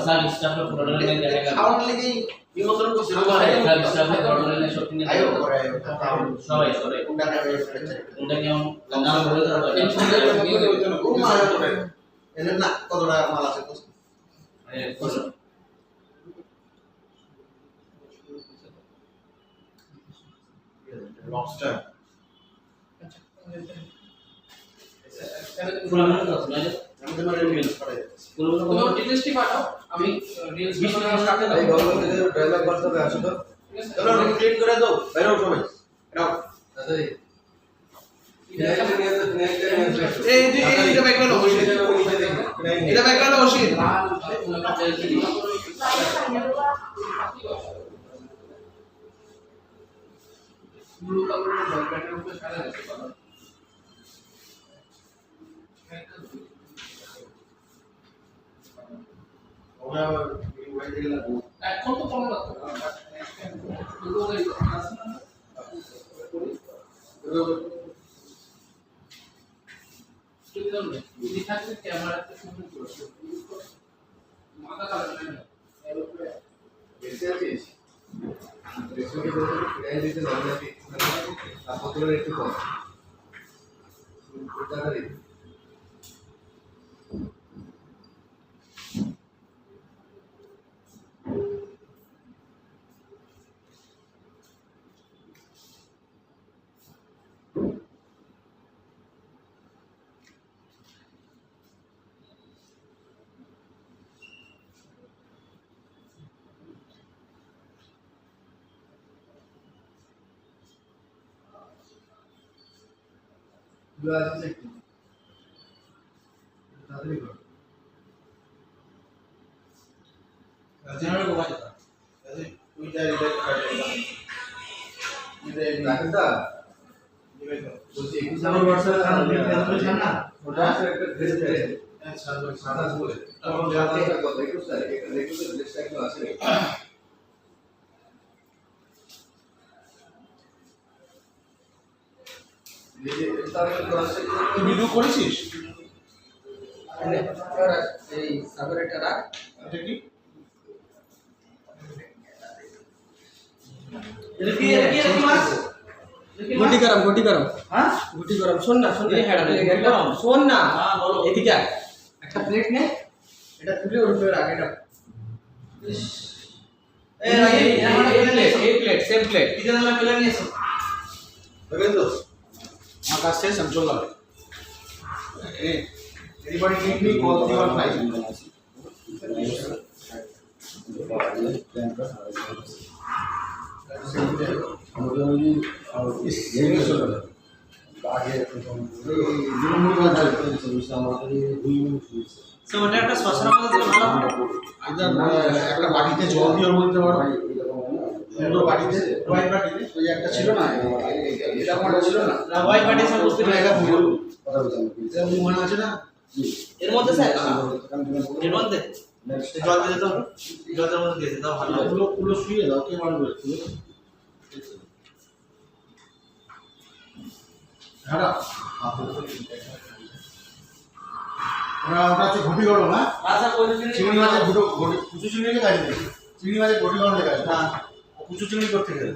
sir স্টাফের product নিয়ে দেখা খাওয়ার লাগি নিমন্ত্রণ করছে স্যার স্টাফের প্রোডাক্ট নিয়ে শপিং নিয়ে আইও করে সবাই সবাই কোনটা করে কোনটা নিয়ম নাম বলে দাও খুব মারা করে এনে না কতটা মাল আছে লবস্টার ফুলগুলো তো আছে না আমাদের মানে রিলস করে ফুলগুলো তুমি ডিটেইলসটি পাঠাও আমি রিলস বানানো স্টার্ট এই করব গল্পতে ডায়লগ করতে আসো তো চলো রিপ্লেট করে দাও বাইরে সবাই নাও দাদা এই যে এটা ব্যাকগ্রাউন্ড অবশ্যই এটা ব্যাকগ্রাউন্ড অবশ্যই ব্লু কালারের ব্যাকগ্রাউন্ডের উপরে সাদা আছে ওরা এই ওয়াই দিকে লাগো এখন তো কম লাগতো যদি থাকে ক্যামেরাতে সুন্দর করে মাথা কাটবে না বেশি আছিস রেসিপি করে ফ্রাই দিতে লাগবে আপতলের একটু কম টাকা দিই जो आज से तातरी को जनरल को बात ऐसे कोई जा रिलेट कर देगा ये लागता ये तो से एक साल वर्ष का लेके जाना छोटा सा एक ड्रेस है सादा सादा बोले तब हम जाते हैं को देखो सर एक देखो तो ड्रेस टाइप का आसे ভিডিও করেছিস এই সাগর একটা রাখ এটা কি গুটি গরম হ্যাঁ গুটি গরম শোন না একদম শোন না এদিকে একটা প্লেট নে এটা তুলে ওর উপরে রাখ এটা এই প্লেট সেম প্লেট কি জানা পেলা নিয়েছো দেখেন তো আমার কাছে শেষ চল যাবে anybody need me call your price একটা শ্মশানের মধ্যে দিলে ভালো একটা বাটিতে জল দিয়ে বলতে পারো সুন্দর বাটিতে হোয়াইট বাটিতে ওই একটা ছিল না এটা আমার ছিল না হোয়াইট বাটি সব বুঝতে এটা পারলাম কথা বলছি এটা মনে আছে না এর মধ্যে স্যার এর মধ্যে জল দিয়ে দাও জলের মধ্যে দিয়ে দাও ভালো পুরো পুরো শুয়ে দাও কে মারবে হ্যাঁ ওটা হচ্ছে ঘটি গরম না আচ্ছা কোন চিংড়ি মাছের কুচু চিংড়িকে গাড়ি দেবে চিংড়ি মাছের ঘটি গরম লেখা আছে না কুচু চিংড়ি করতে গেলে